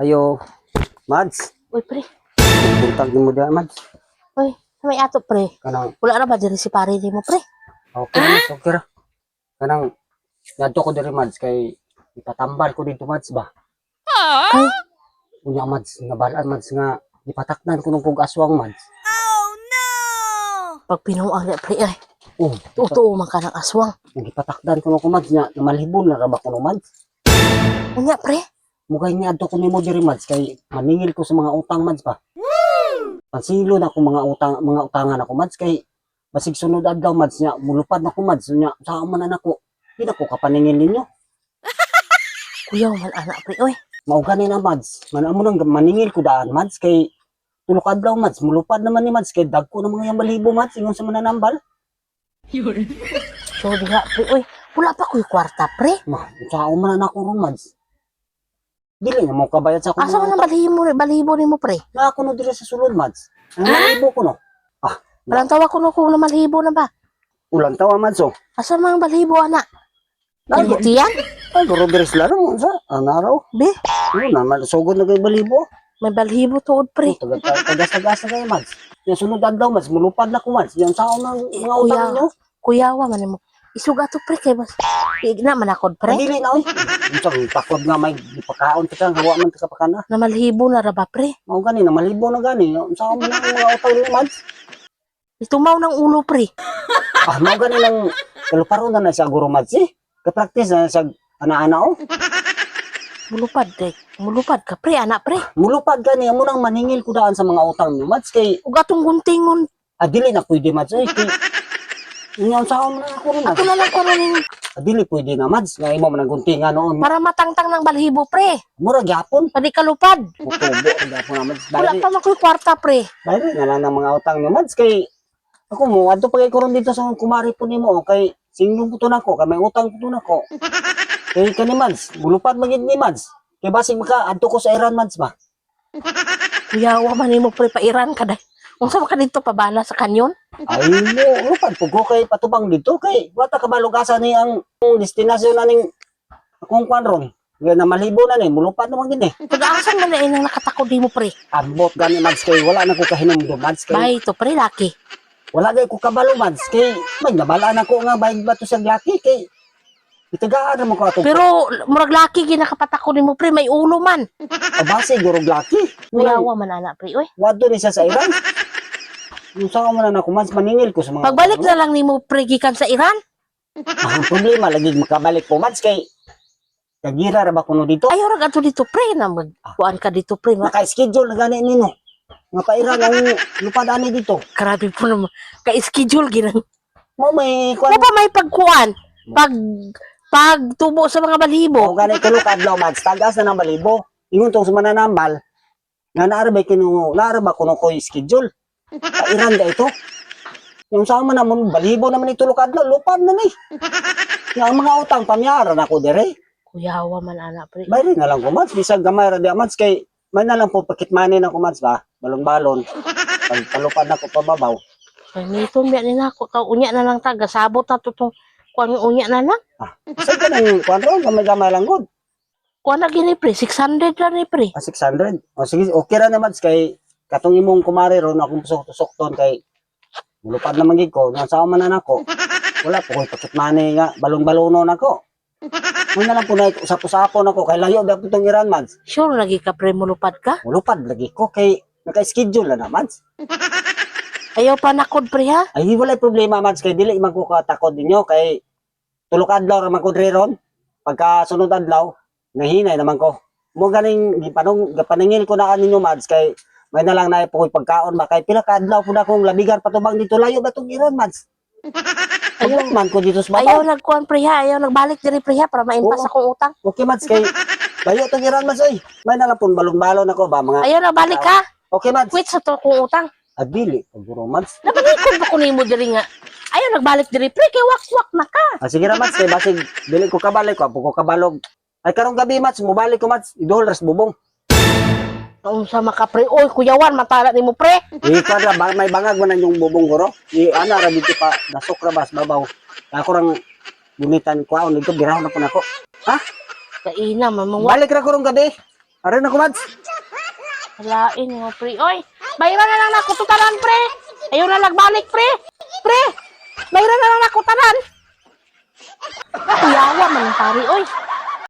Ayo, Mads. Uy, pre. Buntag mo diya, Mads. Uy, may ato, pre. Kanang, Wala na ba diri si pare di mo, pre? okay, Mads, okay ra. Kanang, nadto ko diri, Mads, kay ipatambal ko dito, Mads, ba? Ay, Unya, Mads, nabalaan, Mads, nga ipataknan ko ng kong aswang, Mads. pag pinuang na, pre, ay. Oh, Tutuo man ka ng aswang. ipatakdan ko ng kong, Mads, nga namalhibon na raba ko no, Mads. Unya, pre. Mugay niya adto ko nimo diri, Mads, kay maningil ko sa mga utang, Mads, ba? Pansilo na ko mga utangan ako, Mads, kay basig sunod adlaw, Mads, nya mulupad na ko, Mads, nya saan man nako. Di na ko kapaningil ninyo. Kuyaw man, anak, pre. Uy, Mao gani na, Mads. Manamo nang maningil ko daan, Mads, kay tulok adlaw, Mads. Mulupad naman ni Mads kay dagko ng mga malibo, Mads, ingon sa mananambal. so diha, pre. Uy, wala pa ko'y kwarta, pre. Ma, saan man na ako ron, Mads. Dili na mo kabayad sa akong Asa man ang balhibo ni mo, pre? Na ako no diri sa sulod, Mads. Ang malibo ko no. Walang tawa ko no kung na malhibo na ba? Ulang tawa, Mads, oh. Asa man ang balhibo, anak? Ay, Butiyan? ay, duro diri sila ron, sa anaraw. Be, Ano na, sugod na kay balibo. may balhibo tuod, pre. Tagas-tagas na kayo, Mads. Yung sunod adlaw, Mads, mulupad na ko, Mads. Yung saan ng mga Kuya. utang nyo. Kuyawa man mo. Isuga to, pre, kay bas. Igna man akod, pre. Dili na, oy. Yung takod nga may ipakaon ka, hawa man ka pa ka na. Na malhibo na ra ba, pre? Mao gani na malibo na gani. Saan mo na mga utang ni Mads? Itumaw ng ulo, pre. Mao gani lang kaluparo na siya guro, Mads, eh. Ka-practice na siya ana-ana, oh. Mulupad, pre. Mulupad ka, pre, anak, pre. Mulupad gani, amo nang maningil ko daan sa mga utang ni Mads kay Ug atong guntingon. dili na pwede, Mads, eh. Kay Inyaw sa ako na ako rin, Ako Mads. na lang ko rin Dili pwede na, Mads. Nga imo man ang guntingan noon. para matangtang ng balhibo, pre. Mura gyapon. Padi kalupad. Butubo ang gyapon na, Mads. Wala pa man ko'y kwarta, pre. Dahil nga lang ng mga utang ni Mads kay ako mo adto pa kay karon dito sa kumari po nimo kay singlong puto nako kay may utang puto nako. Kay kani Mads, bulupad magid ni Mads. Kay basig maka adto ko sa Iran, Mads, ba. Kuyawa man nimo, pre, pairan ka day. Unsa man ka dito pabala sa kanyon? Ay mo, lupad po ko kay patubang dito kay wata ka malugasa ni ang destinasyon naning akong kwan ron. Nga na malibo na ni, mulupad naman gid eh. Pag-aasan man na inang nakatakod di mo, pre. Ambot gani, Mads, kay wala na ko kahinumdum, Mads, kay Bahay to, pre, laki. wala gay ko kabalo, Mads, kay may nabala na ko nga bayad ba to sa laki kay itagaan na mo ko ato. Pero murag laki ginakapatakod ni mo, pre, may ulo man. Abase gurog laki. Kuyawa man, anak, pre. Uy, Wado ni siya sa Iran. Yung saan mo na ako, Mads, maningil ko sa mga... pagbalik na lang ni mo, pre, gikan sa Iran. Ang problema, lagi makabalik ko, Mads, kay kagira ra ba kuno dito? Ayaw rag ato dito, pre, na magkuan ka dito, pre. Naka-schedule na gani nino. Nga pa Iran ang lupadani dito. Grabe po naman. Ka-schedule ginang. Mo may Wala kwan. pa may pagkuan. Pagtubo sa mga Mo balhibo. gani tulok adlaw, Mads, tagas na ng balibo. Ingon tong sa mananambal. Nga naara ba kuno ko schedule. Sa Iran da ito. Yung saan man namon balibo naman ito adlaw, lupad na ni. Nga ang mga utang pamyara na ko dire. Kuyawa man, anak, pre. Bayari na lang ko, Mads. Bisag gamay ra di, Mads, kay may na lang po pakitmanin ako, Mads, ba? Balon-balon. Pag palupad na ko pababaw. Ay, nito, biya ni nako. Unya na lang taga. Sabot na to itong kuan unya na lang. Isa ka ng kwadro, gamay-gamay lang good. Kuan na gini, pre. 600 na ni, pre. 600. O sige, okay ra na, Mads, kay katong imong kumari ron, akong tusok-tusok ton, kay mulupad na magig ko, nasa man na nako. Wala po ko'y pakitmani nga, balon-balonon ako. Mo na lang po na usap-usapon ako, kay layo ba itong Iran, Mads? Sure, lagi ka, pre, mulupad ka. Mulupad lagi ko, kay naka-schedule na, Mads. Ayaw pa nakod, pre, ha? Ay, walay problema, Mads, kay dili man ko katakod ninyo, kay tulok adlaw ra man ko diri ron. Pagka sunod adlaw, nahinay naman ko. Mo ganing paningil ko na ninyo, Mads, kay may na lang na po ko'y pagkaon ba, kay pila ka adlaw po na kong labigan patubang dito, layo ba itong Iran, Mads? Ayaw man ko dito sa Ayaw babaw. nagkuan, pre, ha? Ayaw nagbalik diri, pre, ha? Para maimpas Oo. akong utang. Okay, Mads, kay layo itong Iran, Mads, oy. May na lang po balon-balon ako ba, mga... Ayaw na balik, ha? Okay, Mads. Quit sa to kong utang. Adili, paguro, Mads. Nabalikod ba ko nimo diri nga? Ayaw nagbalik diri, pre, kay wak-wak na ka. Sige na, Mads, kay basig, dili ko kabalik ko, apo ko kabalog. Ay, karong gabi, Mads, mubalik ko, Mads, idol, ras bubong. Unsa maka, pre? Oy, kuyawan, matala nimo, pre. Ikaw ra, may bangag mo na yung bubong guro. Ana ra dito pa, nasok ra bas, babaw. Ako rang gunitan ko, dito, biraw na po na ko. Ha? Kaina, mamang wak. Balik ra ko rong gabi. Arin ako, Mads. Walain mo, pre. Oy, bayran na lang ako tutaran, pre. Ayaw na nagbalik, pre. Pre, bayran na lang ako tanan. Kuyawa man, pare, oy.